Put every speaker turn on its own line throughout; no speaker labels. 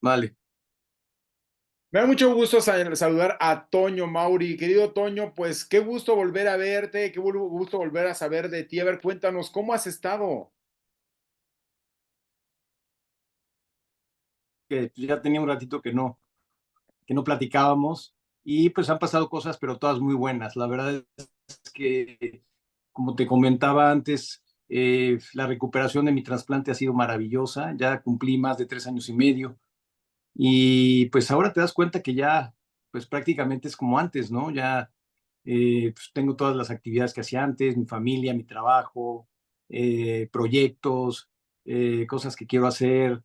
Vale.
Me da mucho gusto saludar a Toño Mauri. Querido Toño, pues qué gusto volver a verte, qué gusto volver a saber de ti. A ver, cuéntanos, ¿cómo has estado?
Que pues, ya tenía un ratito que no platicábamos y pues han pasado cosas, pero todas muy buenas. La verdad es que, como te comentaba antes, la recuperación de mi trasplante ha sido maravillosa. Ya cumplí más de 3 años y medio y pues ahora te das cuenta que ya, pues prácticamente es como antes, ¿no? Ya pues, tengo todas las actividades que hacía antes, mi familia, mi trabajo, proyectos, cosas que quiero hacer.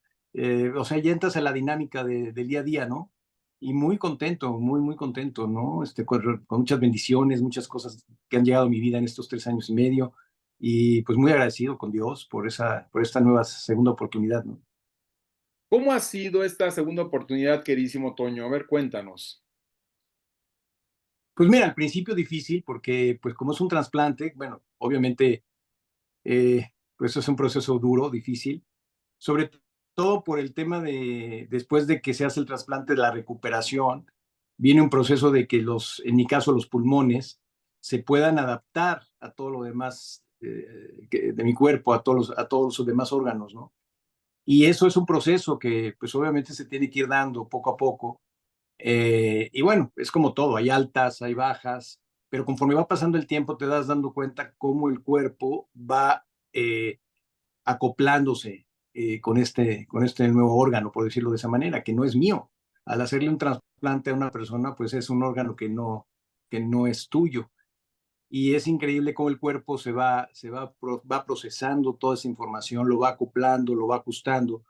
O sea, ya entras a la dinámica del día a día, ¿no? Y muy contento, muy contento, ¿no? Con muchas bendiciones, muchas cosas que han llegado a mi vida en estos 3 años y medio. Y pues muy agradecido con Dios por esta nueva segunda oportunidad, ¿no?
¿Cómo ha sido esta segunda oportunidad, queridísimo Toño? A ver, cuéntanos.
Pues mira, al principio difícil porque, pues como es un trasplante, bueno, obviamente, pues es un proceso duro, difícil, sobre todo por el tema de después de que se hace el trasplante, de la recuperación, viene un proceso de que en mi caso, los pulmones se puedan adaptar a todo lo demás de mi cuerpo, a todos los demás órganos, ¿no? Y eso es un proceso que, pues obviamente se tiene que ir dando poco a poco. Y bueno, es como todo, hay altas, hay bajas, pero conforme va pasando el tiempo te das dando cuenta cómo el cuerpo va acoplándose con este nuevo órgano, por decirlo de esa manera, que no es mío. Al hacerle un trasplante a una persona, pues es un órgano que no es tuyo. Y es increíble cómo el cuerpo va procesando toda esa información, lo va acoplando, lo va ajustando,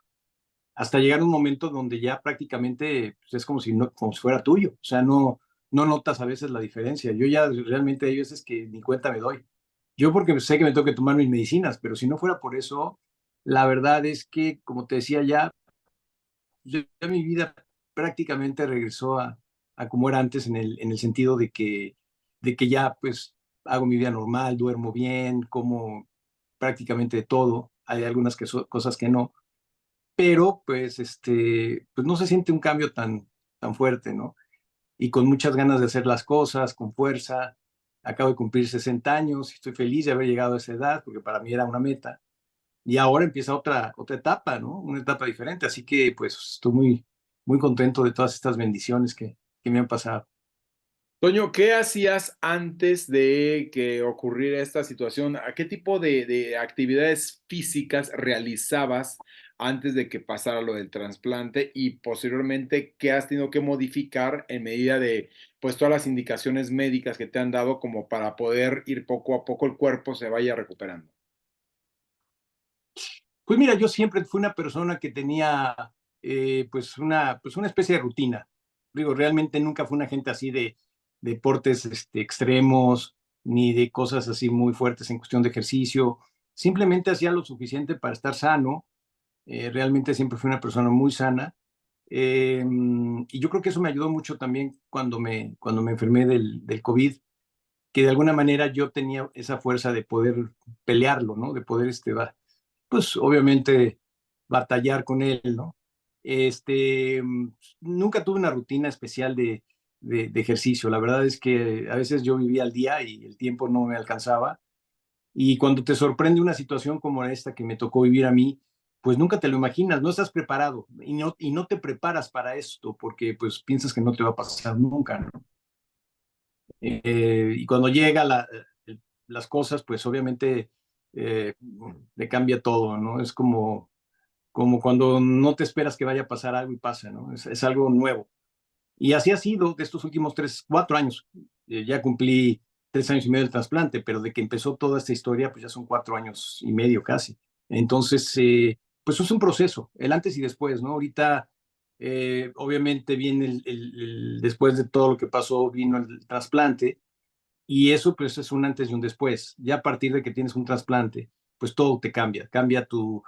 hasta llegar a un momento donde ya prácticamente pues, es como si, no, como si fuera tuyo. O sea, no notas a veces la diferencia. Yo ya realmente hay veces que ni cuenta me doy. Yo porque sé que me tengo que tomar mis medicinas, pero si no fuera por eso, la verdad es que, como te decía ya, ya mi vida prácticamente regresó a como era antes en el sentido de que ya pues hago mi vida normal, duermo bien, como prácticamente todo. Hay algunas cosas que no, pero pues, pues no se siente un cambio tan fuerte, ¿no? Y con muchas ganas de hacer las cosas, con fuerza. Acabo de cumplir 60 años y estoy feliz de haber llegado a esa edad, porque para mí era una meta. Y ahora empieza otra etapa, ¿no? Una etapa diferente. Así que pues estoy muy contento de todas estas bendiciones que me han pasado.
Toño, ¿qué hacías antes de que ocurriera esta situación? ¿A qué tipo de actividades físicas realizabas antes de que pasara lo del trasplante? Y posteriormente, ¿qué has tenido que modificar en medida de, pues, todas las indicaciones médicas que te han dado como para poder ir poco a poco el cuerpo se vaya recuperando?
Pues mira, yo siempre fui una persona que tenía pues una especie de rutina. Digo, realmente nunca fui una gente así de deportes extremos, ni de cosas así muy fuertes en cuestión de ejercicio. Simplemente hacía lo suficiente para estar sano. Realmente siempre fui una persona muy sana. Y yo creo que eso me ayudó mucho también cuando me enfermé del COVID, que de alguna manera yo tenía esa fuerza de poder pelearlo, ¿no? De poder pues obviamente batallar con él, ¿no? Este, nunca tuve una rutina especial de ejercicio. La verdad es que a veces yo vivía al día y el tiempo no me alcanzaba. Y cuando te sorprende una situación como esta que me tocó vivir a mí, pues nunca te lo imaginas, no estás preparado y no te preparas para esto porque pues piensas que no te va a pasar nunca, ¿no? Y cuando llega las cosas, pues obviamente eh, le cambia todo, ¿no? Es como cuando no te esperas que vaya a pasar algo y pasa, ¿no? Es algo nuevo. Y así ha sido de estos últimos 4 años. Ya cumplí 3 años y medio del trasplante, pero de que empezó toda esta historia, pues ya son 4 años y medio casi. Entonces, pues es un proceso, el antes y después, ¿no? Ahorita, obviamente, viene después de todo lo que pasó, vino el trasplante y eso pues es un antes y un después. Ya a partir de que tienes un trasplante, pues todo te cambia. Cambia tu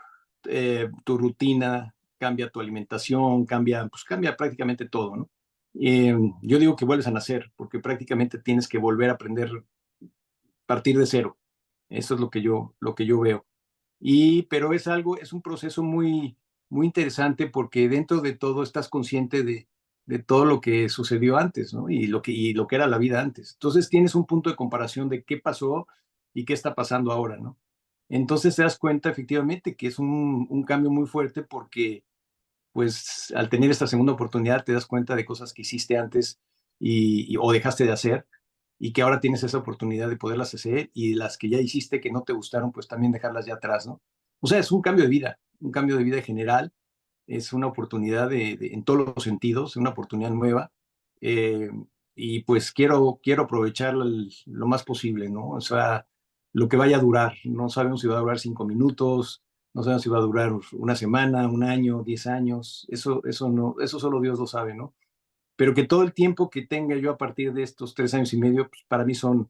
rutina, cambia tu alimentación, pues cambia prácticamente todo, ¿no? Yo digo que vuelves a nacer porque prácticamente tienes que volver a aprender a partir de cero. Eso es lo que yo veo. Pero es un proceso muy interesante porque dentro de todo estás consciente de todo lo que sucedió antes, ¿no? Y lo que era la vida antes. Entonces tienes un punto de comparación de qué pasó y qué está pasando ahora, ¿no? Entonces te das cuenta efectivamente que es un cambio muy fuerte porque pues al tener esta segunda oportunidad te das cuenta de cosas que hiciste antes o dejaste de hacer y que ahora tienes esa oportunidad de poderlas hacer y las que ya hiciste que no te gustaron, pues también dejarlas ya atrás, ¿no? O sea, es un cambio de vida, un cambio de vida general, es una oportunidad en todos los sentidos, una oportunidad nueva. eh, y pues quiero aprovecharlo lo más posible, ¿no? O sea, lo que vaya a durar, no sabemos si va a durar 5 minutos, no sabemos si va a durar una semana, un año, 10 años, eso no, eso solo Dios lo sabe, ¿no? Pero que todo el tiempo que tenga yo a partir de estos 3 años y medio, pues para mí son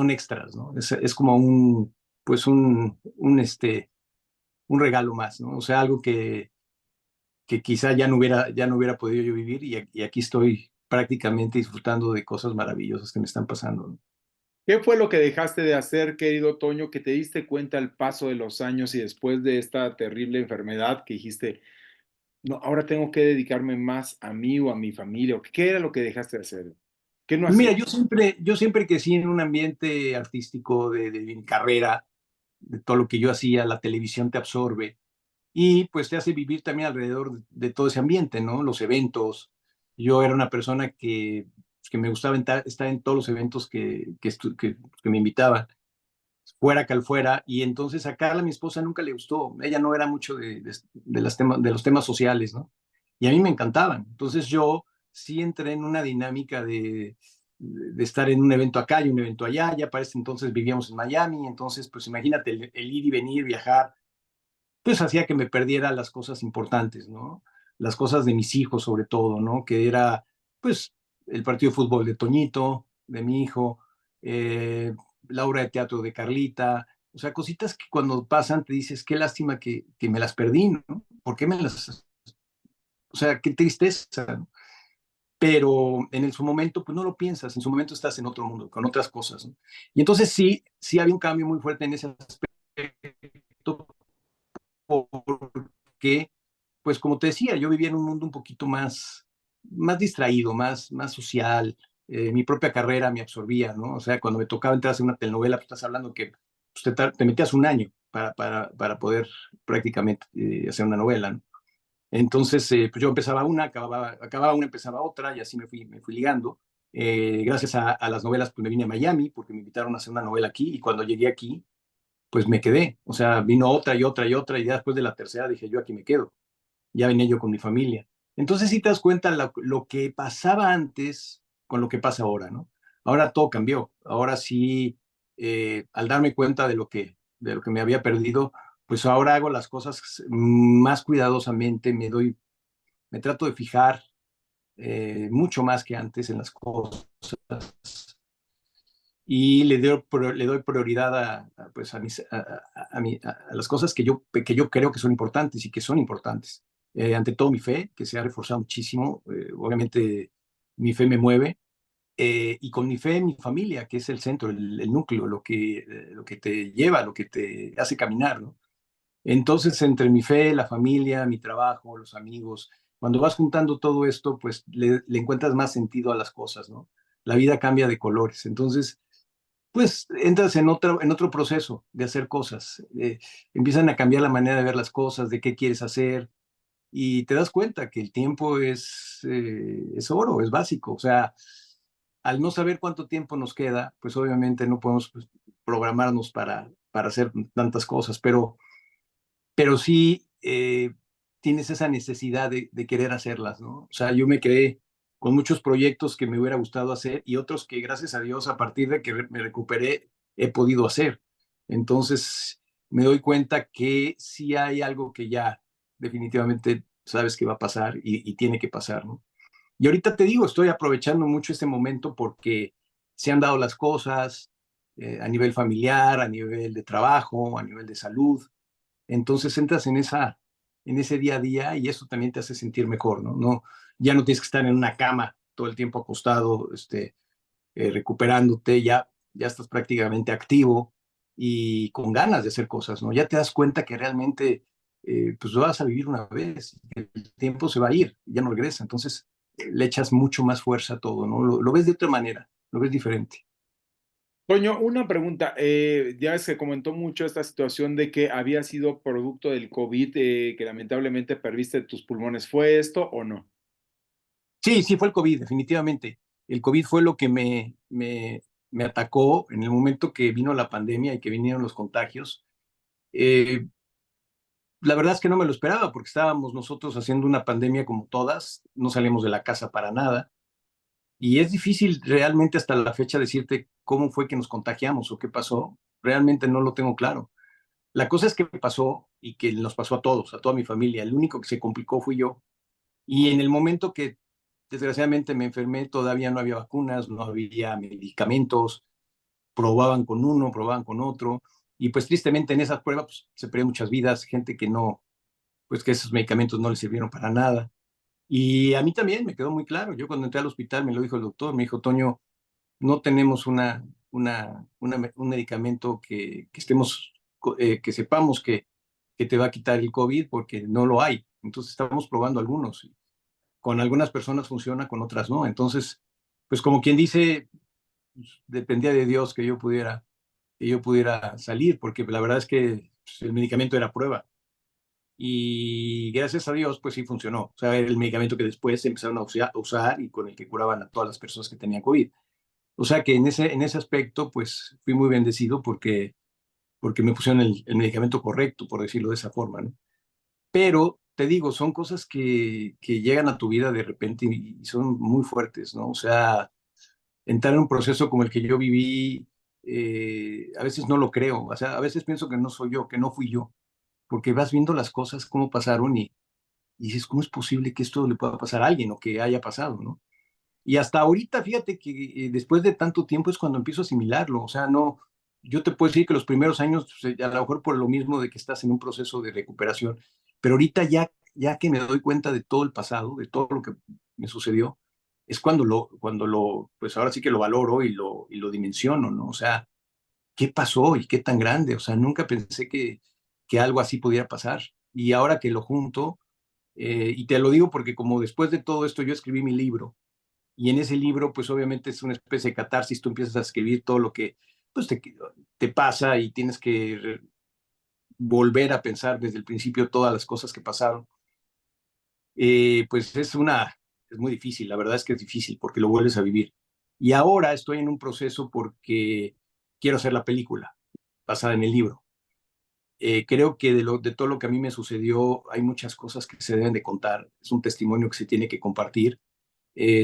extras, ¿no? Es como pues un regalo más, ¿no? O sea, algo que quizá ya no hubiera podido yo vivir y aquí estoy prácticamente disfrutando de cosas maravillosas que me están pasando, ¿no?
¿Qué fue lo que dejaste de hacer, querido Toño, que te diste cuenta al paso de los años y después de esta terrible enfermedad que dijiste, no, ahora tengo que dedicarme más a mí o a mi familia? ¿O qué era lo que dejaste de hacer? ¿Qué no
Pues mira,
hacías?
yo siempre crecí en un ambiente artístico de mi carrera, de todo lo que yo hacía, la televisión te absorbe y pues te hace vivir también alrededor de todo ese ambiente, ¿no? Los eventos. Yo era una persona que me gustaba estar en todos los eventos que me invitaban, fuera que fuera, y entonces a Carla, mi esposa, nunca le gustó. Ella no era mucho de los temas sociales, ¿no? Y a mí me encantaban. Entonces yo sí entré en una dinámica de estar en un evento acá y un evento allá. Ya para ese entonces vivíamos en Miami, entonces pues imagínate el ir y venir, viajar, pues hacía que me perdiera las cosas importantes, ¿no? Las cosas de mis hijos sobre todo, ¿no? Que era, pues, el partido de fútbol de Toñito, de mi hijo, eh, la obra de teatro de Carlita, o sea, cositas que cuando pasan te dices, qué lástima que me las perdí, ¿no? ¿Por qué me las... O sea, qué tristeza, ¿no? Pero su momento, pues no lo piensas, en su momento estás en otro mundo, con otras cosas, ¿no? Y entonces sí había un cambio muy fuerte en ese aspecto, porque, pues como te decía, yo vivía en un mundo un poquito más distraído, más social. Mi propia carrera me absorbía, ¿no? O sea, cuando me tocaba entrar a hacer una telenovela, pues estás hablando que pues, te metías un año para poder prácticamente hacer una novela, ¿no? Entonces, pues yo empezaba una, acababa una, empezaba otra, y así me fui ligando. Gracias a las novelas, pues me vine a Miami, porque me invitaron a hacer una novela aquí, y cuando llegué aquí, pues me quedé. O sea, vino otra y otra y otra, y ya después de la tercera dije, yo aquí me quedo. Ya venía yo con mi familia. Entonces sí te das cuenta lo que pasaba antes con lo que pasa ahora, ¿no? Ahora todo cambió. Ahora sí, al darme cuenta de lo que me había perdido, pues ahora hago las cosas más cuidadosamente, me trato de fijar mucho más que antes en las cosas y le doy prioridad pues a las cosas que yo creo que son importantes y que son importantes. Ante todo mi fe, que se ha reforzado muchísimo, obviamente mi fe me mueve, y con mi fe mi familia, que es el centro, el núcleo, lo que te lleva, lo que te hace caminar, ¿no? Entonces, entre mi fe, la familia, mi trabajo, los amigos, cuando vas juntando todo esto, pues le encuentras más sentido a las cosas, ¿no? La vida cambia de colores. Entonces, pues entras en otro proceso de hacer cosas. Empiezan a cambiar la manera de ver las cosas, de qué quieres hacer, y te das cuenta que el tiempo es oro, es básico. O sea, al no saber cuánto tiempo nos queda, pues obviamente no podemos pues, programarnos para hacer tantas cosas, pero sí tienes esa necesidad de querer hacerlas, ¿no? O sea, yo me quedé con muchos proyectos que me hubiera gustado hacer y otros que, gracias a Dios, a partir de que me recuperé, he podido hacer. Entonces, me doy cuenta que sí hay algo que ya definitivamente sabes que va a pasar y tiene que pasar, ¿no? Y ahorita te digo, estoy aprovechando mucho este momento porque se han dado las cosas a nivel familiar, a nivel de trabajo, a nivel de salud. Entonces entras en ese día a día y eso también te hace sentir mejor, ¿no? Ya no tienes que estar en una cama todo el tiempo acostado, recuperándote, ya estás prácticamente activo y con ganas de hacer cosas, ¿no? Ya te das cuenta que realmente pues vas a vivir una vez, el tiempo se va a ir, ya no regresa, entonces le echas mucho más fuerza a todo, ¿no? Lo ves de otra manera, lo ves diferente.
Toño, una pregunta, ya se comentó mucho esta situación de que había sido producto del COVID, que lamentablemente perdiste tus pulmones, ¿fue esto o no?
Sí, sí, fue el COVID, definitivamente. El COVID fue lo que me atacó en el momento que vino la pandemia y que vinieron los contagios. Eh, la verdad es que no me lo esperaba porque estábamos nosotros haciendo una pandemia como todas, no salimos de la casa para nada y es difícil realmente hasta la fecha decirte cómo fue que nos contagiamos o qué pasó. Realmente no lo tengo claro. La cosa es que pasó y que nos pasó a todos, a toda mi familia. El único que se complicó fui yo. Y en el momento que desgraciadamente me enfermé, todavía no había vacunas, no había medicamentos, probaban con uno, probaban con otro. Y pues tristemente en esas pruebas pues, se perdieron muchas vidas, gente que no, pues que esos medicamentos no les sirvieron para nada. Y a mí también me quedó muy claro. Yo cuando entré al hospital me lo dijo el doctor, me dijo, Toño, no tenemos un medicamento que estemos, que sepamos que te va a quitar el COVID porque no lo hay. Entonces estamos probando algunos. Con algunas personas funciona, con otras no. Entonces, pues como quien dice, pues, dependía de Dios que yo pudiera salir, porque la verdad es que pues, el medicamento era prueba. Y gracias a Dios, pues sí funcionó. O sea, era el medicamento que después se empezaron a usar y con el que curaban a todas las personas que tenían COVID. O sea que en ese aspecto, pues fui muy bendecido porque me pusieron el medicamento correcto, por decirlo de esa forma, ¿no? Pero te digo, son cosas que llegan a tu vida de repente y son muy fuertes, ¿no? O sea, entrar en un proceso como el que yo viví, a veces no lo creo. O sea, a veces pienso que no soy yo, que no fui yo, porque vas viendo las cosas, cómo pasaron y dices, ¿cómo es posible que esto le pueda pasar a alguien o que haya pasado, ¿no? Y hasta ahorita, fíjate que después de tanto tiempo es cuando empiezo a asimilarlo. O sea, no, yo te puedo decir que los primeros años, pues, a lo mejor por lo mismo de que estás en un proceso de recuperación, pero ahorita ya que me doy cuenta de todo el pasado, de todo lo que me sucedió, es cuando lo, pues ahora sí que lo valoro y lo dimensiono, ¿no? O sea, ¿qué pasó y qué tan grande? O sea, nunca pensé que algo así pudiera pasar. Y ahora que lo junto, y te lo digo porque como después de todo esto yo escribí mi libro, y en ese libro, pues obviamente es una especie de catarsis, tú empiezas a escribir todo lo que pues, te pasa y tienes que volver a pensar desde el principio todas las cosas que pasaron. Pues es muy difícil, la verdad es que es difícil porque lo vuelves a vivir. Y ahora estoy en un proceso porque quiero hacer la película basada en el libro. Creo que de todo lo que a mí me sucedió hay muchas cosas que se deben de contar, es un testimonio que se tiene que compartir.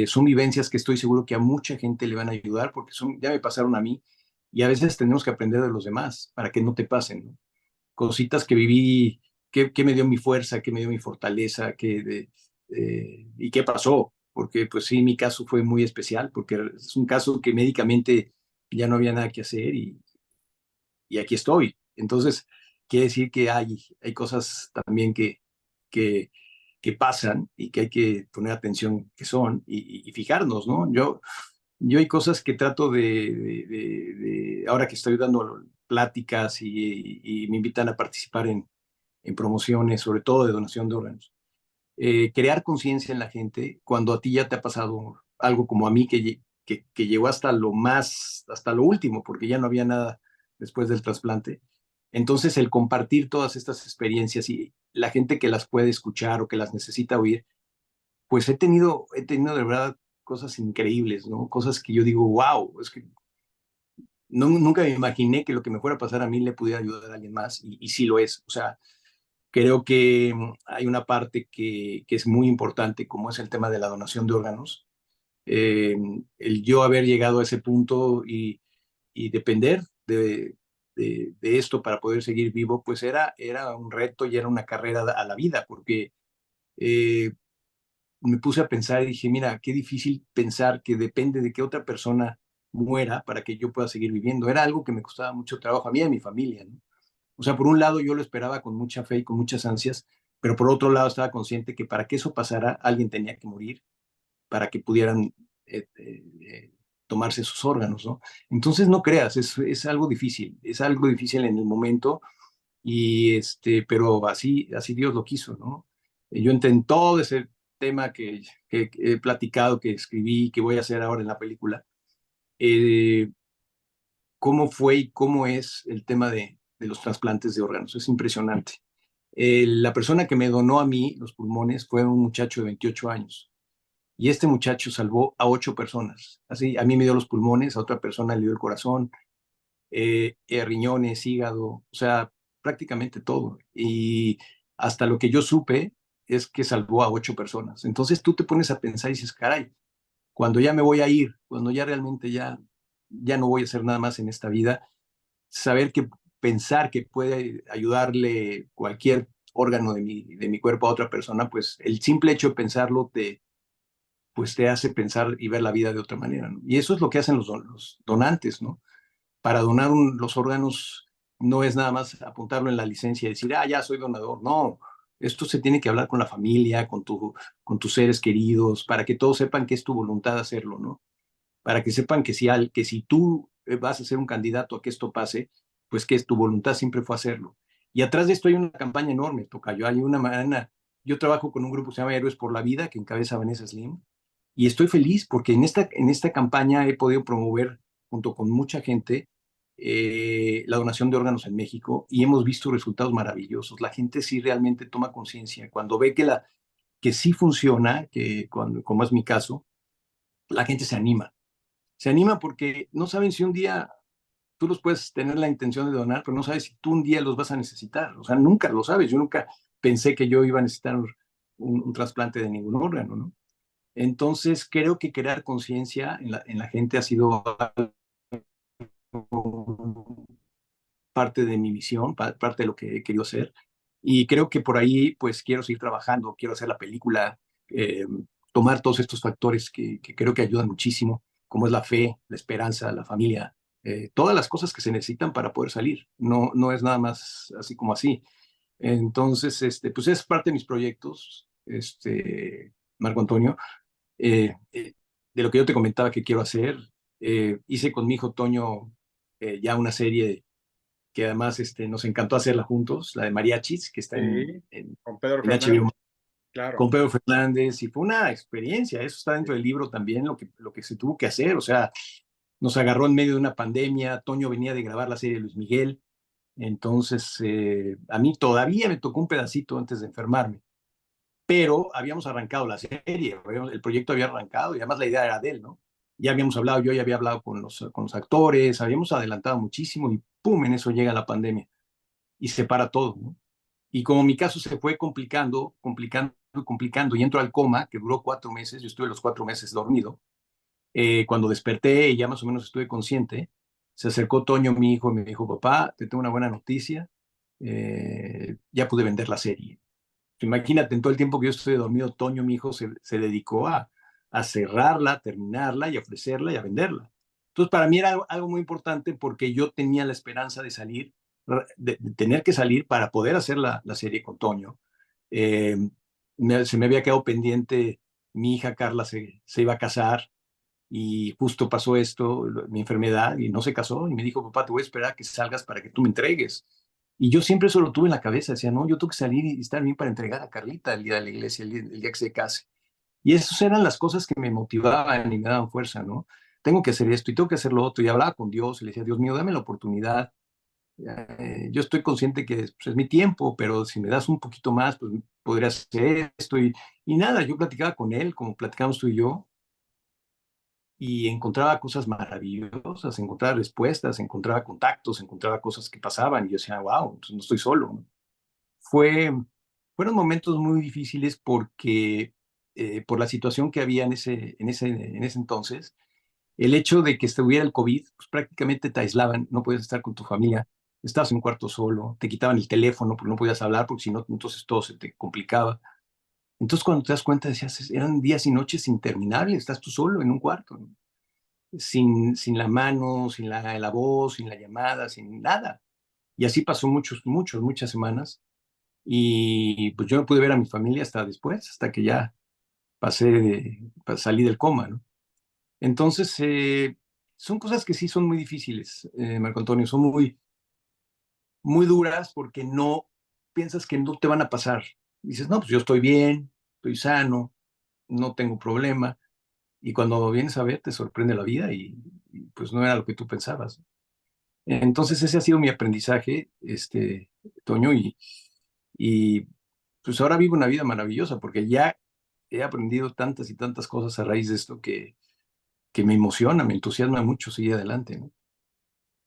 Son vivencias que estoy seguro que a mucha gente le van a ayudar porque ya me pasaron a mí y a veces tenemos que aprender de los demás para que no te pasen, ¿no? Cositas que viví, que me dio mi fuerza, que me dio mi fortaleza, y qué pasó, porque pues sí, mi caso fue muy especial porque es un caso que médicamente ya no había nada que hacer y aquí estoy. Entonces, quiere decir que hay cosas también que, que pasan y que hay que poner atención que son y fijarnos, ¿no? Yo hay cosas que trato ahora que estoy dando pláticas y me invitan a participar en promociones, sobre todo de donación de órganos, crear conciencia en la gente cuando a ti ya te ha pasado algo como a mí que llegó hasta lo más, hasta lo último, porque ya no había nada después del trasplante. Entonces, el compartir todas estas experiencias y la gente que las puede escuchar o que las necesita oír, pues he tenido de verdad cosas increíbles, ¿no? Cosas que yo digo, wow, es que nunca me imaginé que lo que me fuera a pasar a mí le pudiera ayudar a alguien más y sí lo es. O sea, creo que hay una parte que es muy importante, como es el tema de la donación de órganos. Eh, el yo haber llegado a ese punto y depender de esto para poder seguir vivo, pues era un reto y era una carrera a la vida, porque eh, me puse a pensar y dije, mira, qué difícil pensar que depende de que otra persona muera para que yo pueda seguir viviendo. Era algo que me costaba mucho trabajo a mí y a mi familia, ¿no? O sea, por un lado yo lo esperaba con mucha fe y con muchas ansias, pero por otro lado estaba consciente que para que eso pasara, alguien tenía que morir para que pudieran eh, eh, eh, tomarse sus órganos, ¿no? Entonces no creas, es algo difícil en el momento, pero así Dios lo quiso, ¿no? Yo en todo ese tema que he platicado, que escribí, que voy a hacer ahora en la película, eh, cómo fue y cómo es el tema de los trasplantes de órganos. Es impresionante. La persona que me donó a mí los pulmones fue un muchacho de 28 años. Y este muchacho salvó a 8 personas. Así, a mí me dio los pulmones, a otra persona le dio el corazón, riñones, hígado, o sea, prácticamente todo. Y hasta lo que yo supe es que salvó a 8 personas. Entonces tú te pones a pensar y dices, caray, cuando ya me voy a ir, cuando ya realmente ya no voy a hacer nada más en esta vida, saber que pensar que puede ayudarle cualquier órgano de mi cuerpo a otra persona, pues el simple hecho de pensarlo pues te hace pensar y ver la vida de otra manera, ¿no? Y eso es lo que hacen los donantes, ¿no? Para donar los órganos no es nada más apuntarlo en la licencia y decir, ya soy donador. No, esto se tiene que hablar con la familia, con tus seres queridos, para que todos sepan que es tu voluntad hacerlo, ¿no? Para que sepan que si tú vas a ser un candidato a que esto pase, pues que es tu voluntad siempre fue hacerlo. Y atrás de esto hay una campaña enorme, Tocayo. Yo trabajo con un grupo que se llama Héroes por la Vida, que encabeza Vanessa Slim, y estoy feliz porque en esta campaña he podido promover, junto con mucha gente, la donación de órganos en México y hemos visto resultados maravillosos. La gente sí realmente toma conciencia. Cuando ve que sí funciona, como es mi caso, la gente se anima. Se anima porque no saben si un día tú los puedes tener la intención de donar, pero no sabes si tú un día los vas a necesitar. O sea, nunca lo sabes. Yo nunca pensé que yo iba a necesitar un trasplante de ningún órgano, ¿no? Entonces, creo que crear conciencia en la gente ha sido parte de mi misión, parte de lo que he querido hacer. Y creo que por ahí, pues, quiero seguir trabajando, quiero hacer la película, eh, tomar todos estos factores que creo que ayudan muchísimo, como es la fe, la esperanza, la familia, todas las cosas que se necesitan para poder salir. No es nada más así como así. Entonces, pues es parte de mis proyectos, Marco Antonio, de lo que yo te comentaba que quiero hacer. Hice con mi hijo Toño ya una serie que además nos encantó hacerla juntos, la de Mariachis, que está en,
Sí,
en,
con Pedro
en HBO,
Fernández, claro.
con Pedro Fernández, y fue una experiencia. Eso está dentro del libro también, lo que se tuvo que hacer. O sea, nos agarró en medio de una pandemia. Toño venía de grabar la serie de Luis Miguel. Entonces, a mí todavía me tocó un pedacito antes de enfermarme, pero habíamos arrancado la serie, el proyecto había arrancado y además la idea era de él, ¿no? Ya habíamos hablado, yo ya había hablado con los actores, habíamos adelantado muchísimo y ¡pum! En eso llega la pandemia y se para todo, ¿no? Y como mi caso se fue complicando, complicando, complicando y entro al coma, que duró 4 meses, yo estuve los 4 meses dormido, cuando desperté y ya más o menos estuve consciente, se acercó Toño, mi hijo, y me dijo, papá, te tengo una buena noticia, ya pude vender la serie. Imagínate, en todo el tiempo que yo estuve dormido, Toño, mi hijo, se dedicó a cerrarla, a terminarla y a ofrecerla y a venderla. Entonces, para mí era algo muy importante porque yo tenía la esperanza de salir, de tener que salir para poder hacer la serie con Toño. Eh, se me había quedado pendiente, mi hija Carla se iba a casar y justo pasó esto, mi enfermedad, y no se casó, y me dijo, papá, te voy a esperar a que salgas para que tú me entregues. Y yo siempre eso lo tuve en la cabeza, decía, no, yo tengo que salir y estar bien para entregar a Carlita el día de la iglesia, el día que se case. Y esas eran las cosas que me motivaban y me daban fuerza, ¿no? Tengo que hacer esto y tengo que hacer lo otro. Y hablaba con Dios y le decía, Dios mío, dame la oportunidad. Yo estoy consciente que pues, es mi tiempo, pero si me das un poquito más, pues podría hacer esto. Y nada, yo platicaba con él, como platicamos tú y yo, y encontraba cosas maravillosas, encontraba respuestas, encontraba contactos, encontraba cosas que pasaban y yo decía, wow, no estoy solo, ¿no? Fue, Fueron momentos muy difíciles porque por la situación que había en ese entonces, el hecho de que estuviera el COVID, pues prácticamente te aislaban, no podías estar con tu familia, estabas en un cuarto solo, te quitaban el teléfono porque no podías hablar, porque si no, entonces todo se te complicaba. Entonces cuando te das cuenta, decías, eran días y noches interminables, estás tú solo en un cuarto, ¿no? Sin la mano, sin la voz, sin la llamada, sin nada. Y así pasó muchas semanas. Y pues yo no pude ver a mi familia hasta después, hasta que ya salí del coma, ¿no? Entonces, son cosas que sí son muy difíciles, Marco Antonio, son muy, muy duras porque no piensas que no te van a pasar. Dices, no, pues yo estoy bien, estoy sano, no tengo problema. Y cuando vienes a ver, te sorprende la vida y pues no era lo que tú pensabas. Entonces ese ha sido mi aprendizaje, Toño, y pues ahora vivo una vida maravillosa porque ya he aprendido tantas y tantas cosas a raíz de esto que me emociona, me entusiasma mucho seguir adelante, ¿no?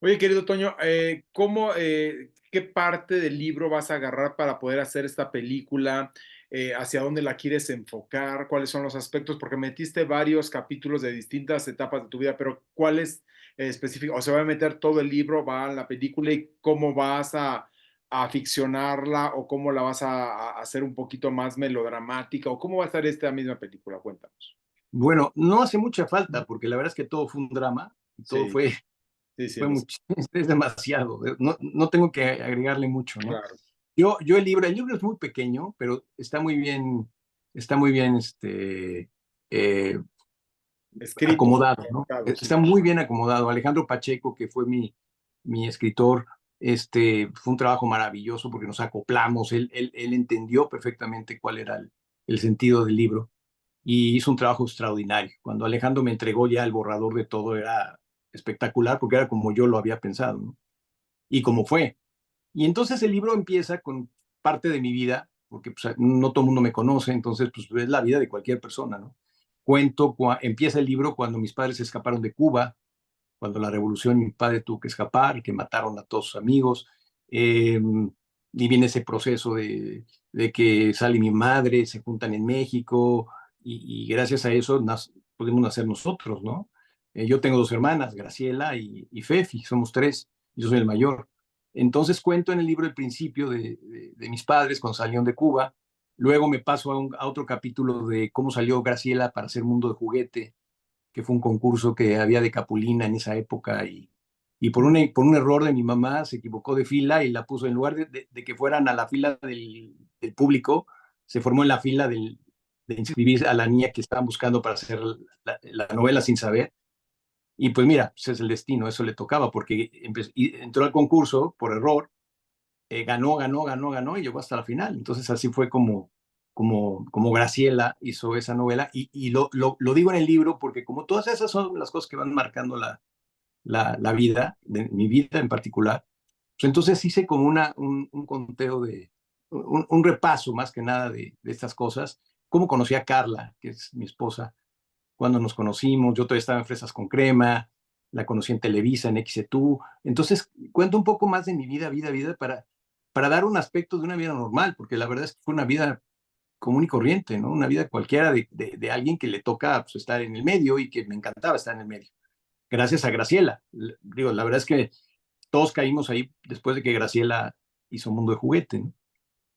Oye, querido Toño, qué parte del libro vas a agarrar para poder hacer esta película? ¿Hacia dónde la quieres enfocar? ¿Cuáles son los aspectos? Porque metiste varios capítulos de distintas etapas de tu vida, pero ¿cuáles específicos? ¿O se va a meter todo el libro, va en la película y cómo vas a ficcionarla o cómo la vas a hacer un poquito más melodramática o cómo va a estar esta misma película? Cuéntanos.
Bueno, no hace mucha falta porque la verdad es que todo fue un drama, y todo
Sí,
fue,
sí, sí,
fue mucho, es demasiado, no tengo que agregarle mucho, ¿no?
claro.
El libro es muy pequeño, pero está muy bien, eh,
Escrito,
acomodado, ¿no?
claro, sí.
Está muy bien acomodado. Alejandro Pacheco, que fue mi escritor, fue un trabajo maravilloso porque nos acoplamos, él entendió perfectamente cuál era el sentido del libro y hizo un trabajo extraordinario. Cuando Alejandro me entregó ya el borrador de todo, era espectacular porque era como yo lo había pensado, ¿no? Y como fue. Y entonces el libro empieza con parte de mi vida, porque pues, no todo el mundo me conoce, entonces pues es la vida de cualquier persona, ¿no? Empieza el libro cuando mis padres se escaparon de Cuba, cuando la revolución mi padre tuvo que escapar, que mataron a todos sus amigos, eh, y viene ese proceso de que sale mi madre, se juntan en México, y gracias a eso pudimos nacer nosotros, ¿no? Yo tengo dos hermanas, Graciela y Fefi, somos tres, yo soy el mayor. Entonces cuento en el libro el principio de mis padres cuando salieron de Cuba, luego me paso a otro capítulo de cómo salió Graciela para hacer Mundo de Juguete, que fue un concurso que había de Capulina en esa época y por un error de mi mamá se equivocó de fila y la puso en lugar de que fueran a la fila del público, se formó en la fila de inscribir a la niña que estaban buscando para hacer la novela sin saber. Y pues mira, ese es el destino, eso le tocaba porque entró al concurso por error, ganó y llegó hasta la final. Entonces así fue como Graciela hizo esa novela y lo digo en el libro porque como todas esas son las cosas que van marcando la vida, de mi vida en particular, pues entonces hice como un conteo un repaso más que nada de estas cosas, cómo conocí a Carla, que es mi esposa, cuando nos conocimos, yo todavía estaba en Fresas con Crema, la conocí en Televisa, en XETU, entonces cuento un poco más de mi vida para dar un aspecto de una vida normal, porque la verdad es que fue una vida común y corriente, ¿no? Una vida cualquiera de alguien que le toca pues, estar en el medio y que me encantaba estar en el medio. Gracias a Graciela. Digo, la verdad es que todos caímos ahí después de que Graciela hizo Mundo de Juguete, ¿no?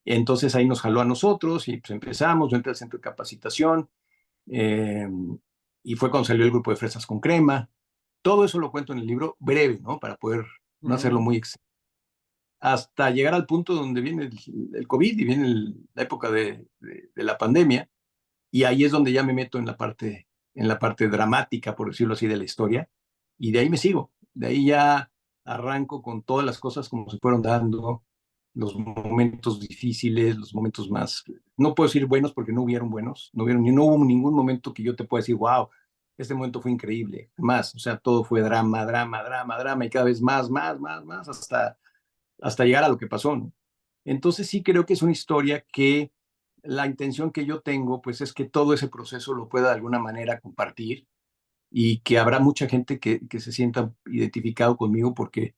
Entonces ahí nos jaló a nosotros y pues empezamos, yo entré al centro de capacitación, eh, y fue cuando salió el grupo de Fresas con Crema. Todo eso lo cuento en el libro breve, ¿no? Para poder no hacerlo
Ujú.
muy hasta llegar al punto donde viene el COVID y viene la época de la pandemia, y ahí es donde ya me meto en la parte dramática, por decirlo así, de la historia, y de ahí me sigo, de ahí ya arranco con todas las cosas como se fueron dando, los momentos difíciles, los momentos más, no puedo decir buenos porque no hubieron buenos, no hubo ningún momento que yo te pueda decir, wow, este momento fue increíble, más, o sea, todo fue drama, y cada vez más, hasta llegar a lo que pasó, ¿no? Entonces sí creo que es una historia que la intención que yo tengo, pues es que todo ese proceso lo pueda de alguna manera compartir y que habrá mucha gente que se sienta identificado conmigo porque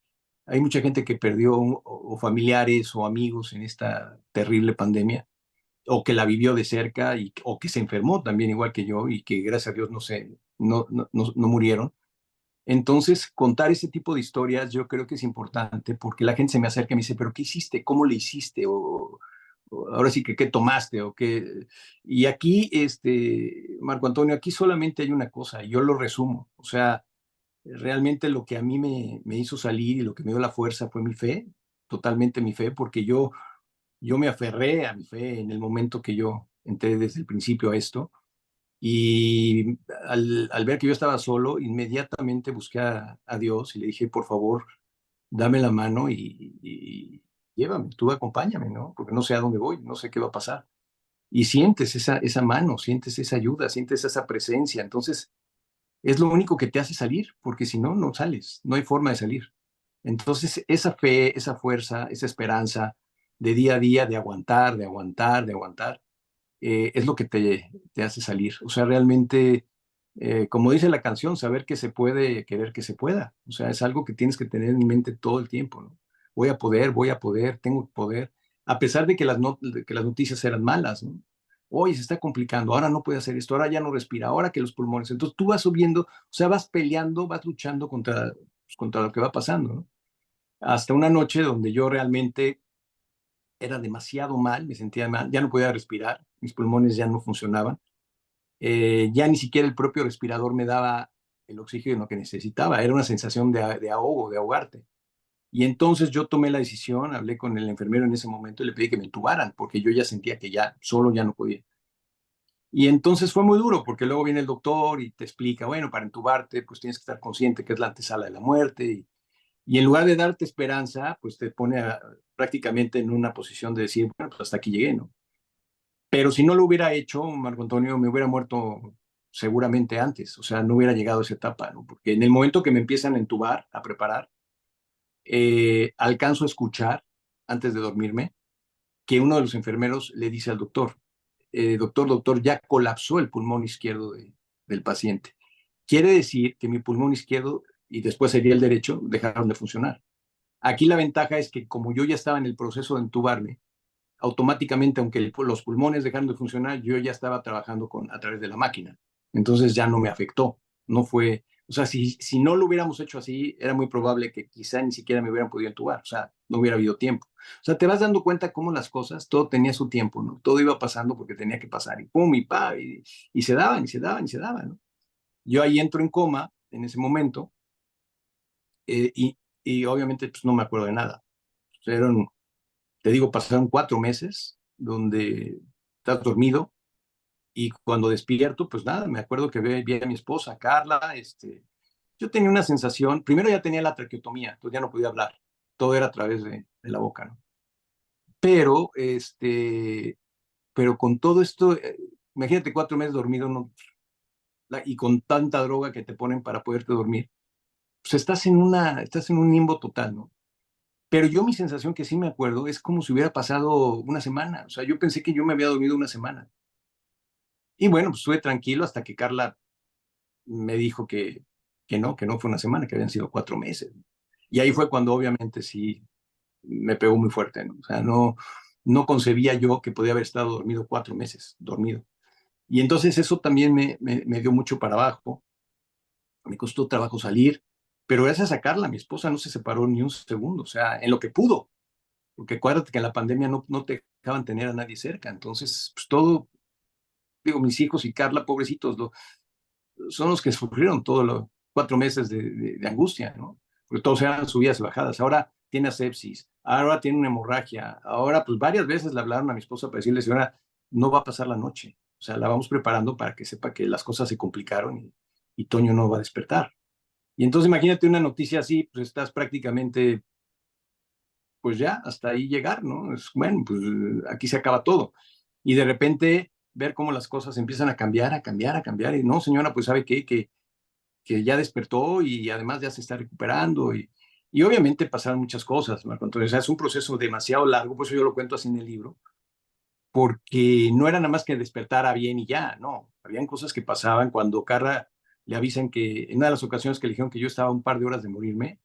hay mucha gente que perdió o familiares o amigos en esta terrible pandemia o que la vivió de cerca o que se enfermó también igual que yo y que gracias a Dios no murieron. Entonces, contar ese tipo de historias yo creo que es importante porque la gente se me acerca y me dice, pero ¿qué hiciste? ¿Cómo le hiciste? O ahora sí que qué tomaste o qué. Y aquí, Marco Antonio, aquí solamente hay una cosa y yo lo resumo. O sea, realmente lo que a mí me hizo salir y lo que me dio la fuerza fue mi fe, totalmente mi fe, porque yo me aferré a mi fe en el momento que yo entré desde el principio a esto y al ver que yo estaba solo, inmediatamente busqué a Dios y le dije, por favor, dame la mano y llévame, tú acompáñame, ¿no? Porque no sé a dónde voy, no sé qué va a pasar. Y sientes esa mano, sientes esa ayuda, sientes esa presencia. Entonces, es lo único que te hace salir, porque si no, no sales, no hay forma de salir. Entonces, esa fe, esa fuerza, esa esperanza de día a día, de aguantar, de aguantar, de aguantar, es lo que te hace salir. O sea, realmente, como dice la canción, saber que se puede, querer que se pueda. O sea, es algo que tienes que tener en mente todo el tiempo, ¿no? Voy a poder, tengo que poder, a pesar de que de que las noticias eran malas, ¿no? Oye, se está complicando, ahora no puede hacer esto, ahora ya no respira, ahora que los pulmones. Entonces tú vas subiendo, o sea, vas peleando, vas luchando contra lo que va pasando, ¿no? Hasta una noche donde yo realmente era demasiado mal, me sentía mal, ya no podía respirar, mis pulmones ya no funcionaban, ya ni siquiera el propio respirador me daba el oxígeno que necesitaba, era una sensación de ahogo, de ahogarte. Y entonces yo tomé la decisión, hablé con el enfermero en ese momento y le pedí que me entubaran, porque yo ya sentía que ya solo ya no podía. Y entonces fue muy duro, porque luego viene el doctor y te explica, bueno, para entubarte, pues tienes que estar consciente que es la antesala de la muerte, y en lugar de darte esperanza, pues te pone prácticamente en una posición de decir, bueno, pues hasta aquí llegué, ¿no? Pero si no lo hubiera hecho, Marco Antonio, me hubiera muerto seguramente antes, o sea, no hubiera llegado a esa etapa, ¿no? Porque en el momento que me empiezan a entubar, a preparar, alcanzo a escuchar, antes de dormirme, que uno de los enfermeros le dice al doctor, doctor, ya colapsó el pulmón izquierdo del paciente. Quiere decir que mi pulmón izquierdo, y después sería el derecho, dejaron de funcionar. Aquí la ventaja es que como yo ya estaba en el proceso de entubarme, automáticamente, aunque los pulmones dejaron de funcionar, yo ya estaba trabajando a través de la máquina. Entonces ya no me afectó. No fue, o sea, si no lo hubiéramos hecho así, era muy probable que quizá ni siquiera me hubieran podido entubar. O sea, no hubiera habido tiempo. O sea, te vas dando cuenta cómo las cosas, todo tenía su tiempo, ¿no? Todo iba pasando porque tenía que pasar. Y pum, y pa, y se daban, y se daban, y se daban, ¿no? Yo ahí entro en coma en ese momento eh, y, y obviamente pues, no me acuerdo de nada. O sea, te digo, pasaron 4 meses donde estás dormido y cuando despierto, pues nada, me acuerdo que vi a mi esposa, Carla, yo tenía una sensación, primero ya tenía la traqueotomía, entonces ya no podía hablar, todo era a través de la boca, ¿no? Pero, pero con todo esto, imagínate 4 meses dormido ¿no? Y con tanta droga que te ponen para poderte dormir, pues estás en un limbo total, ¿no? Pero yo mi sensación que sí me acuerdo es como si hubiera pasado una semana. O sea, yo pensé que yo me había dormido una semana. Y bueno, pues estuve tranquilo hasta que Carla me dijo que no fue una semana, que habían sido 4 meses. Y ahí fue cuando obviamente sí me pegó muy fuerte, ¿no? O sea, no concebía yo que podía haber estado dormido 4 meses, dormido. Y entonces eso también me dio mucho para abajo. Me costó trabajo salir. Pero gracias a Carla, mi esposa no se separó ni un segundo, o sea, en lo que pudo. Porque acuérdate que en la pandemia no te dejaban tener a nadie cerca. Entonces, pues todo, digo, mis hijos y Carla, pobrecitos, son los que sufrieron todos los 4 meses de angustia, ¿no? Porque todos eran subidas y bajadas. Ahora tiene asepsis, ahora tiene una hemorragia, ahora pues varias veces le hablaron a mi esposa para decirle, señora, no va a pasar la noche. O sea, la vamos preparando para que sepa que las cosas se complicaron y Toño no va a despertar. Y entonces imagínate una noticia así, pues estás prácticamente pues ya, hasta ahí llegar, ¿no? Es, bueno, pues aquí se acaba todo. Y de repente ver cómo las cosas empiezan a cambiar, a cambiar, a cambiar. Y no, señora, pues sabe qué, que ya despertó y además ya se está recuperando. Y obviamente pasaron muchas cosas, Marco Antonio. O sea, es un proceso demasiado largo, por eso yo lo cuento así en el libro, porque no era nada más que despertara bien y ya, no. Habían cosas que pasaban cuando Carla le avisan que en una de las ocasiones que le dijeron que yo estaba a un par de horas de morirme,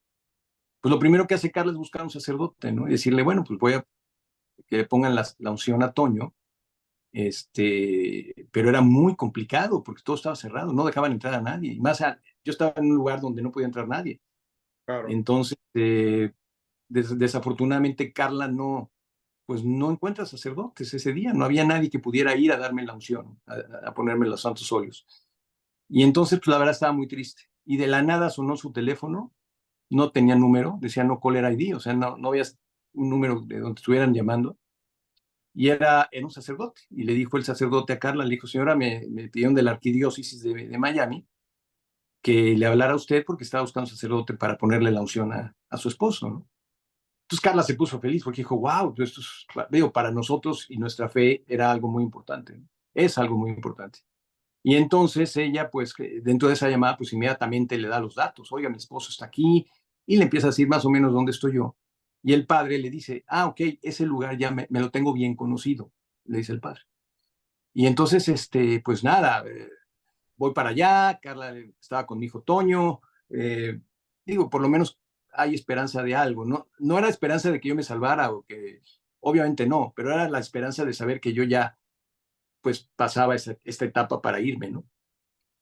pues lo primero que hace Carla es buscar a un sacerdote, ¿no? Y decirle, bueno, pues voy a que le pongan la unción a Toño, pero era muy complicado porque todo estaba cerrado, no dejaban entrar a nadie. Y más, yo estaba en un lugar donde no podía entrar nadie.
Claro.
Entonces, desafortunadamente, Carla pues no encuentra sacerdotes ese día. No había nadie que pudiera ir a darme la unción, a ponerme los santos óleos. Y entonces, pues la verdad estaba muy triste. Y de la nada sonó su teléfono, no tenía número, decía no caller ID, o sea, no había un número de donde estuvieran llamando. Y era un sacerdote. Y le dijo el sacerdote a Carla, le dijo, señora, me pidieron de la arquidiócesis de Miami que le hablara a usted porque estaba buscando sacerdote para ponerle la unción a su esposo, ¿no? Entonces Carla se puso feliz porque dijo, wow, esto es, veo, para nosotros y nuestra fe era algo muy importante, ¿no? Es algo muy importante. Y entonces ella, pues, dentro de esa llamada, pues inmediatamente le da los datos. Oiga, mi esposo está aquí y le empieza a decir más o menos dónde estoy yo. Y el padre le dice, ah, ok, ese lugar ya me lo tengo bien conocido, le dice el padre. Y entonces, pues nada, voy para allá, Carla estaba con mi hijo Toño, digo, por lo menos hay esperanza de algo, ¿no? No era esperanza de que yo me salvara o que, obviamente no, pero era la esperanza de saber que yo ya, pues, pasaba esta etapa para irme, ¿no?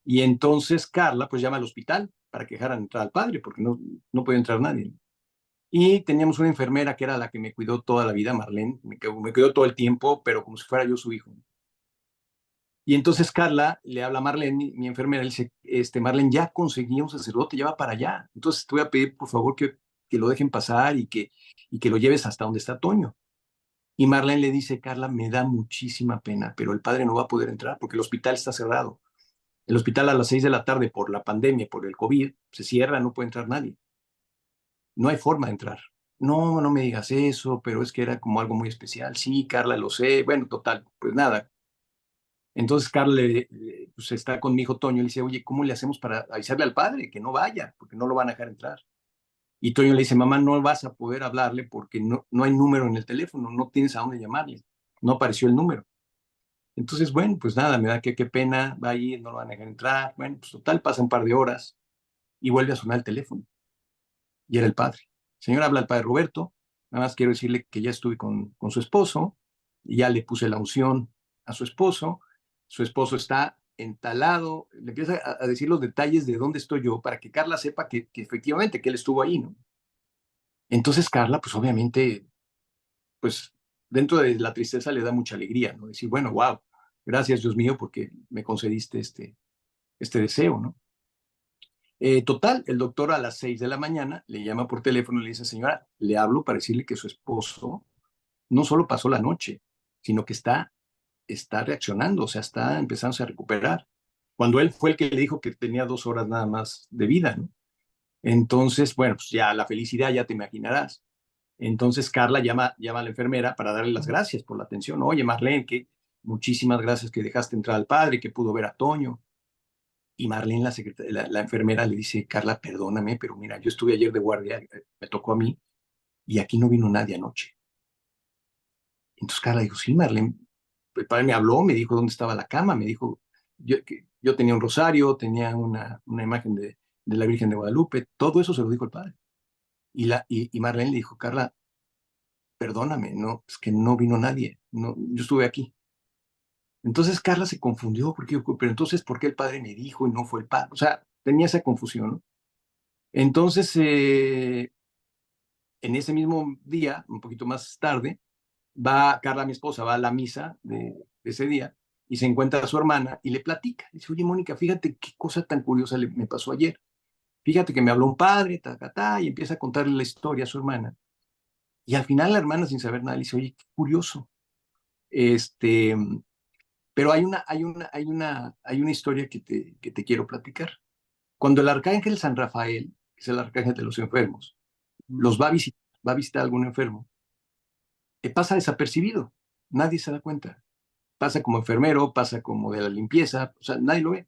Y entonces Carla, pues, llama al hospital para que dejaran entrar al padre, porque no podía entrar nadie. Y teníamos una enfermera que era la que me cuidó toda la vida, Marlene, me cuidó todo el tiempo, pero como si fuera yo su hijo. Y entonces Carla le habla a Marlene, mi enfermera, le dice, Marlene, ya conseguí un sacerdote, ya va para allá. Entonces te voy a pedir, por favor, que lo dejen pasar y que lo lleves hasta donde está Toño. Y Marlene le dice, Carla, me da muchísima pena, pero el padre no va a poder entrar porque el hospital está cerrado. El hospital a las 6 de la tarde por la pandemia, por el COVID, se cierra, no puede entrar nadie. No hay forma de entrar. No, no me digas eso, pero es que era como algo muy especial. Sí, Carla, lo sé. Bueno, total, pues nada, entonces Carla pues está con mi hijo Toño y le dice, oye, ¿cómo le hacemos para avisarle al padre que no vaya? Porque no lo van a dejar entrar. Y Toño le dice, mamá, no vas a poder hablarle porque no hay número en el teléfono, no tienes a dónde llamarle. No apareció el número. Entonces, bueno, pues nada, me da que qué pena, va a ir, no lo van a dejar entrar. Bueno, pues total, pasa un par de horas y vuelve a sonar el teléfono. Y era el padre. Señor, habla el padre Roberto. Nada más quiero decirle que ya estuve con su esposo y ya le puse la unción a su esposo. Su esposo está entalado. Le empieza a decir los detalles de dónde estoy yo para que Carla sepa que efectivamente que él estuvo ahí, ¿no? Entonces Carla, pues obviamente, pues dentro de la tristeza le da mucha alegría, ¿no? Decir, bueno, wow, gracias Dios mío porque me concediste este deseo, ¿no? Total, el doctor a las 6 de la mañana le llama por teléfono y le dice, señora, le hablo para decirle que su esposo no solo pasó la noche, sino que está reaccionando, o sea, está empezándose a recuperar. Cuando él fue el que le dijo que tenía 2 horas nada más de vida, ¿no? Entonces, bueno, pues ya la felicidad ya te imaginarás. Entonces Carla llama a la enfermera para darle las gracias por la atención. Oye, Marlene, que muchísimas gracias que dejaste entrar al padre, que pudo ver a Toño. Y Marlene, la enfermera, le dice, Carla, perdóname, pero mira, yo estuve ayer de guardia, me tocó a mí, y aquí no vino nadie anoche. Entonces Carla dijo, sí, Marlene, el padre me habló, me dijo dónde estaba la cama, me dijo, que yo tenía un rosario, tenía una imagen de la Virgen de Guadalupe, todo eso se lo dijo el padre. Y Marlene le dijo, Carla, perdóname, no, es que no vino nadie, no, yo estuve aquí. Entonces Carla se confundió, porque, pero entonces, ¿por qué el padre me dijo y no fue el padre? O sea, tenía esa confusión, ¿no? Entonces, en ese mismo día, un poquito más tarde, va Carla, mi esposa, va a la misa de ese día y se encuentra a su hermana y le platica. Dice, oye, Mónica, fíjate qué cosa tan curiosa me pasó ayer. Fíjate que me habló un padre, ta, ta, ta, y empieza a contarle la historia a su hermana. Y al final la hermana, sin saber nada, le dice, oye, qué curioso. Este, pero hay una historia que te quiero platicar. Cuando el arcángel San Rafael, que es el arcángel de los enfermos, los va a visitar a algún enfermo, pasa desapercibido, nadie se da cuenta. Pasa como enfermero, pasa como de la limpieza, o sea, nadie lo ve,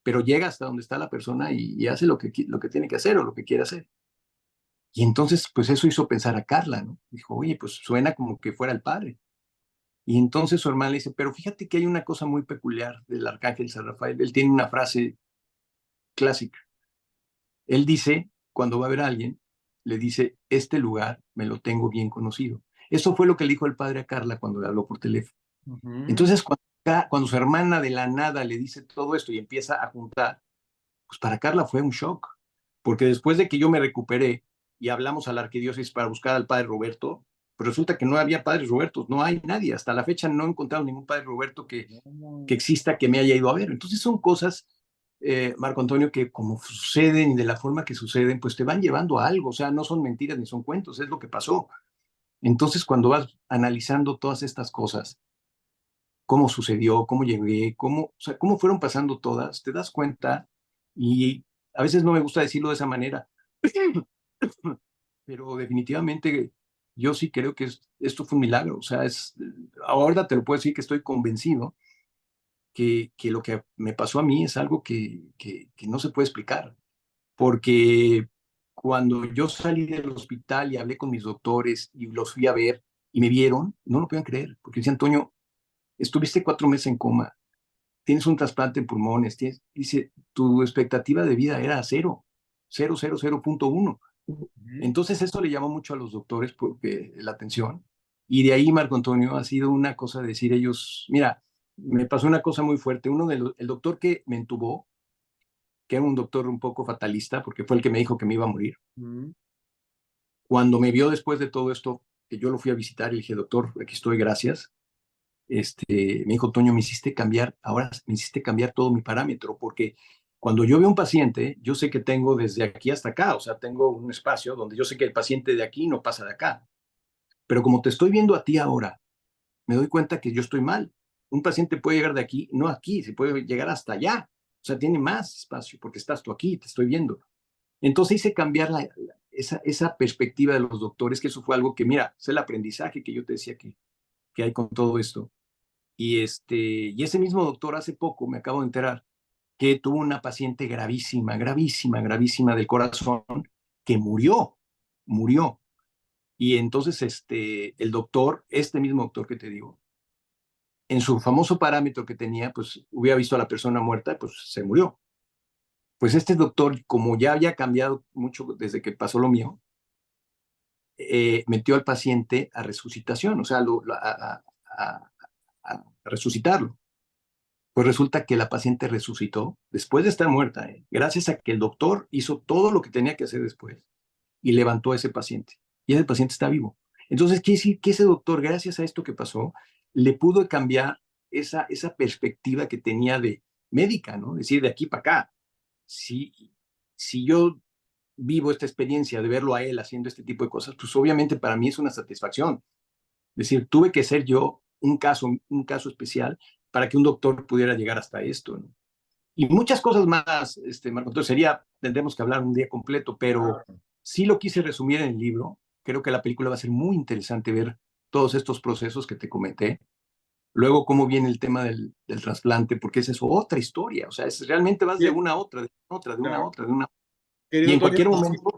pero llega hasta donde está la persona y hace lo que tiene que hacer o lo que quiere hacer. Y entonces, pues eso hizo pensar a Carla, ¿no? Dijo, oye, pues suena como que fuera el padre. Y entonces su hermana le dice, pero fíjate que hay una cosa muy peculiar del arcángel San Rafael. Él tiene una frase clásica. Él dice, cuando va a ver a alguien, le dice, este lugar me lo tengo bien conocido. Eso fue lo que le dijo el padre a Carla cuando le habló por teléfono.
Ujú.
Entonces, cuando su hermana de la nada le dice todo esto y empieza a juntar, pues para Carla fue un shock, porque después de que yo me recuperé y hablamos a la arquidiócesis para buscar al padre Roberto, pues resulta que no había padres Robertos, no hay nadie. Hasta la fecha no he encontrado ningún padre Roberto que
No.
exista que me haya ido a ver. Entonces son cosas, Marco Antonio, que como suceden y de la forma que suceden, pues te van llevando a algo. O sea, no son mentiras ni son cuentos, es lo que pasó. Entonces, cuando vas analizando todas estas cosas, cómo sucedió, cómo llegué, o sea, cómo fueron pasando todas, te das cuenta y A veces no me gusta decirlo de esa manera, pero definitivamente yo sí creo que esto fue un milagro. O sea, ahora te lo puedo decir que estoy convencido que lo que me pasó a mí es algo que no se puede explicar, porque cuando yo salí del hospital y hablé con mis doctores y los fui a ver y me vieron, no lo podían creer, porque decían, Antonio, estuviste 4 meses en coma, tienes un trasplante en pulmones, dice, tu expectativa de vida era cero, 0,0,0,1.
Ujú.
Entonces eso le llamó mucho a los doctores porque la atención. Y de ahí, Marco Antonio, ha sido una cosa de decir ellos, mira, me pasó una cosa muy fuerte. El doctor que me entubó, que era un doctor un poco fatalista, porque fue el que me dijo que me iba a morir,
Ujú.
cuando me vio después de todo esto, que yo lo fui a visitar y le dije, doctor, aquí estoy, gracias. Me dijo, Toño, me hiciste cambiar, ahora me hiciste cambiar todo mi parámetro, porque cuando yo veo un paciente, yo sé que tengo desde aquí hasta acá, o sea, tengo un espacio donde yo sé que el paciente de aquí no pasa de acá. Pero como te estoy viendo a ti ahora, me doy cuenta que yo estoy mal. Un paciente puede llegar de aquí, no aquí, se puede llegar hasta allá. O sea, tiene más espacio porque estás tú aquí, te estoy viendo. Entonces hice cambiar esa perspectiva de los doctores, que eso fue algo que, mira, es el aprendizaje que yo te decía que hay con todo esto. Y ese mismo doctor hace poco, me acabo de enterar, que tuvo una paciente gravísima, gravísima, gravísima del corazón, que murió. Y entonces el doctor, este mismo doctor que te digo, en su famoso parámetro que tenía, pues hubiera visto a la persona muerta, pues se murió. Pues este doctor, como ya había cambiado mucho desde que pasó lo mío, metió al paciente a resucitación, o sea, a resucitarlo. Pues resulta que la paciente resucitó después de estar muerta, gracias a que el doctor hizo todo lo que tenía que hacer después y levantó a ese paciente. Y ese paciente está vivo. Entonces, quiere decir que ese doctor, gracias a esto que pasó, le pudo cambiar esa perspectiva que tenía de médica, ¿no? Decir, de aquí para acá, si, si yo vivo esta experiencia de verlo a él haciendo este tipo de cosas, pues obviamente para mí es una satisfacción. Es decir, tuve que ser yo un caso especial para que un doctor pudiera llegar hasta esto, ¿no? Y muchas cosas más, Marco. Entonces tendremos que hablar un día completo, pero
Claro.
sí lo quise resumir en el libro. Creo que la película va a ser muy interesante ver todos estos procesos que te comenté. Luego, cómo viene el tema del trasplante, porque esa es otra historia. O sea, realmente vas de
Bien,
una a otra, de una a otra, de una a
claro.
otra, de una. Y
Querido
en
Toño,
cualquier momento.